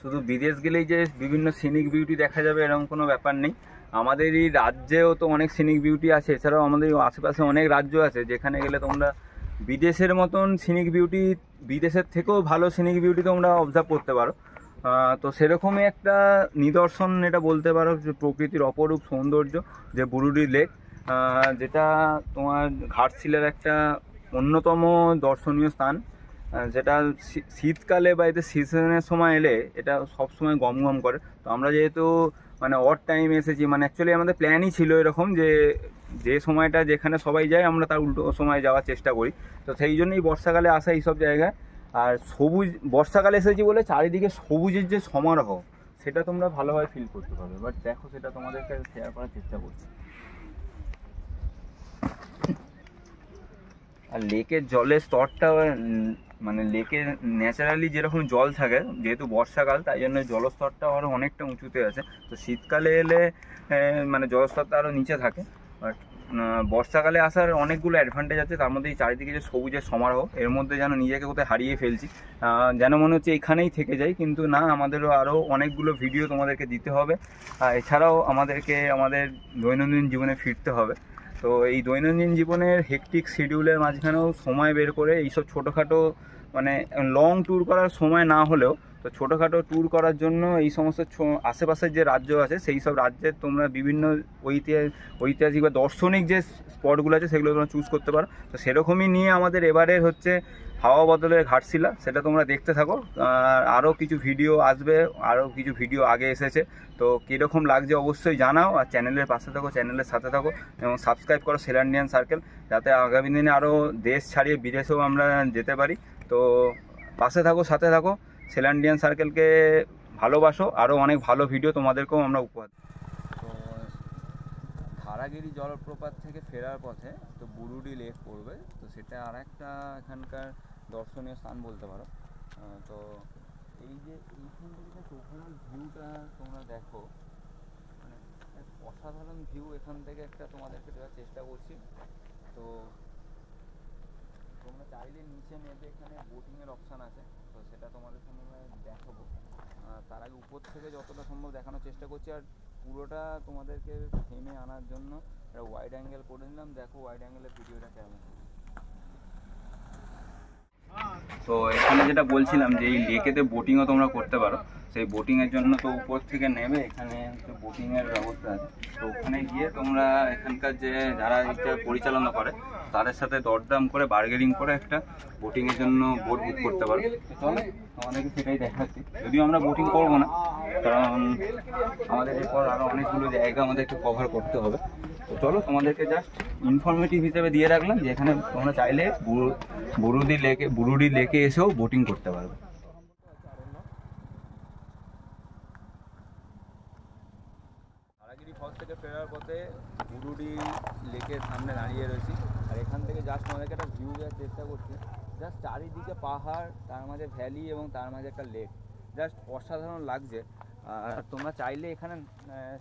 শুধু বিদেশ গেলেই যে বিভিন্ন সিনিক বিউটি দেখা যাবে এরকম কোনো ব্যাপার নেই। আমাদের এই রাজ্যেও তো অনেক সিনিক বিউটি আছে, এছাড়াও আমাদের আশেপাশে অনেক রাজ্য আছে যেখানে গেলে তোমরা বিদেশের মতন সিনিক বিউটি, বিদেশের থেকেও ভালো সিনিক বিউটি তোমরা অবজার্ভ করতে পারো। তো সেরকমই একটা নিদর্শন এটা বলতে পারো যে প্রকৃতির অপরূপ সৌন্দর্য যে বুরুডি লেক, যেটা তোমার ঘাটশিলার একটা অন্যতম দর্শনীয় স্থান, যেটা শীতকালে বা এতে সিজনের সময় এলে এটা সবসময় গম গম করে। তো আমরা যেহেতু মানে অড টাইম এসেছি, মানে অ্যাকচুয়ালি আমাদের প্ল্যানই ছিল এরকম যে যে সময়টা যেখানে সবাই যায় আমরা তার উল্টো সময় যাওয়ার চেষ্টা করি। তো সেই জন্যই বর্ষাকালে আসা এইসব জায়গায়। আর সবুজ, বর্ষাকালে এসেছি বলে চারিদিকে সবুজের যে সমারোহ সেটা তোমরা ভালোভাবে ফিল করতে পারবে। বাট দেখো, সেটা তোমাদেরকে শেয়ার করার চেষ্টা করছি। আর লেকের জলের স্তরটা মানে লেকে ন্যাচারালি যেরকম জল থাকে, যেহেতু বর্ষাকাল তাই জন্য জলস্তরটা আরও অনেকটা উঁচুতে আছে। তো শীতকালে এলে মানে জলস্তরটা আরও নিচে থাকে। বাট বর্ষাকালে আসার অনেকগুলো অ্যাডভান্টেজ আছে, তার মধ্যে এই চারিদিকে যে সবুজের সমারোহ, এর মধ্যে যেন নিজেকে কোথায় হারিয়ে ফেলছি, যেন মনে হচ্ছে এখানেই থেকে যাই। কিন্তু না, আমাদেরও আরও অনেকগুলো ভিডিও তোমাদেরকে দিতে হবে, এছাড়াও আমাদেরকে আমাদের দৈনন্দিন জীবনে ফিরতে হবে। তো এই দৈনন্দিন জীবনের হেকটিক শিডিউলের মাঝখানেও সময় বের করে এইসব ছোটোখাটো, মানে লং ট্যুর করার সময় না হলেও তো ছোটোখাটো ট্যুর করার জন্য এই সমস্ত আশেপাশের যে রাজ্য আছে সেই সব রাজ্যের তোমরা বিভিন্ন ঐতিহাসিক বা দর্শনিক যে স্পটগুলো আছে সেগুলো তোমরা চুজ করতে পারো। তো সেরকমই নিয়ে আমাদের এবারের হচ্ছে হাওয়া বদলের ঘাটশিলা, সেটা তোমরা দেখতে থাকো। আরও কিছু ভিডিও আসবে, আরও কিছু ভিডিও আগে এসেছে। তো কীরকম লাগছে অবশ্যই জানাও, আর চ্যানেলের পাশে থাকো, চ্যানেলের সাথে থাকো এবং সাবস্ক্রাইব করো সেলান্ডিয়ান সার্কেল, যাতে আগামী দিনে আরও দেশ ছাড়িয়ে বিদেশেও আমরা যেতে পারি। তো পাশে থাকো, সাথে থাকো, সেলান্ডিয়ান সার্কেলকে ভালোবাসো, আরও অনেক ভালো ভিডিও তোমাদেরকেও আমরা উপহার। তো ধারাগিরি জলপ্রপাত থেকে ফেরার পথে তো বুরুডি লেক পড়বে, তো সেটা আর একটা এখানকার দর্শনীয় স্থান বলতে পারো। তো এই যে এইখান থেকে ওভারঅল ভিউটা তোমরা দেখো, মানে অসাধারণ ভিউ এখান থেকে একটা তোমাদেরকে দেওয়ার চেষ্টা করছি। তো তোমরা চাইলে নিচে নেবে, এখানে বোটিংয়ের অপশান আছে, তো সেটা তোমাদের সঙ্গে দেখাবো। তার আগে উপর থেকে যতটা সম্ভব দেখানোর চেষ্টা করছি, আর পুরোটা তোমাদেরকে থেমে আনার জন্য একটা ওয়াইড অ্যাঙ্গেল করে নিলাম। দেখো ওয়াইড অ্যাঙ্গেলের ভিডিওটা কেমন। তো এখানে যেটা বলছিলাম যে এই লেকেতে বোটিংও তোমরা করতে পারো। সেই বোটিংয়ের জন্য তো উপর থেকে নেবে, এখানে বোটিংয়ের ব্যবস্থা আছে। তো ওখানে গিয়ে তোমরা এখানকার যে যারা এটা পরিচালনা করে তাদের সাথে দরদাম করে বার্গেনিং করে একটা বোটিংয়ের জন্য বোট বুক করতে পারো। চলো আমাদেরকে সেটাই দেখাচ্ছি, যদিও আমরা বোটিং করবো না, কারণ আমাদের এরপর আরও অনেকগুলো জায়গা আমাদেরকে কভার করতে হবে। তো চলো তোমাদেরকে জাস্ট ইনফরমেটিভ হিসেবে দিয়ে রাখলাম যে এখানে তোমরা চাইলে বুরুডি লেকে এসেও বোটিং করতে পারবে। ধারাগিরি ফলস থেকে ফেরার পথে বুরুডি লেকের সামনে দাঁড়িয়ে রয়েছি, আর এখান থেকে জাস্ট আমাদেরকে একটা ভিউ দেওয়ার চেষ্টা করছি। জাস্ট চারিদিকে পাহাড়, তার মাঝে ভ্যালি এবং তার মাঝে একটা লেক, জাস্ট অসাধারণ লাগছে। আর তোমরা চাইলে এখানে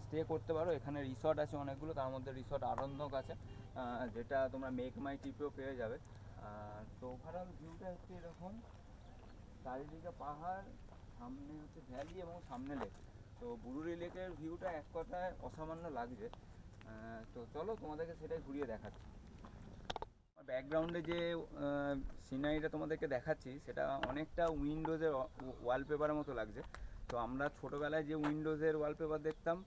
স্টে করতে পারো, এখানে রিসর্ট আছে অনেকগুলো, তার মধ্যে রিসর্ট আরণ্যক আছে, যেটা তোমরা মেক মাই ট্রিপেও পেয়ে যাবে। তো ওভারঅল ভিউটা হচ্ছে এরকম, চারিদিকে পাহাড়, সামনে হচ্ছে ভ্যালি এবং সামনে লেক। তো বুরুডি লেকের ভিউটা এক কথায় অসামান্য লাগছে। তো চলো তোমাদেরকে সেটাই ঘুরিয়ে দেখাচ্ছি। ব্যাকগ্রাউন্ডে যে সিনারিটা তোমাদেরকে দেখাচ্ছি সেটা অনেকটা উইন্ডোজের ওয়ালপেপারের মতো লাগছে। তো আমরা ছোটোবেলায় যে উইন্ডোজের ওয়ালপেপার দেখতাম,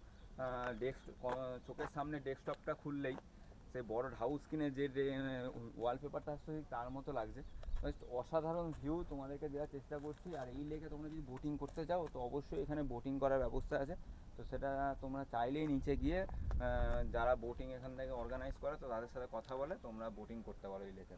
চোখের সামনে ডেস্কটপটা খুললেই সেই বড় হাউস কিনে যে ওয়ালপেপারটা আসছে তার মতো লাগছে। অসাধারণ ভিউ তোমাদেরকে দেওয়ার চেষ্টা করছি। আর এই লেকে তোমরা যদি বোটিং করতে চাও তো অবশ্যই এখানে বোটিং করার ব্যবস্থা আছে। তো সেটা তোমরা চাইলেই নিচে গিয়ে যারা বোটিং এখান থেকে অর্গানাইজ করে তো তাদের সাথে কথা বলে তোমরা বোটিং করতে পারো এই লেকে।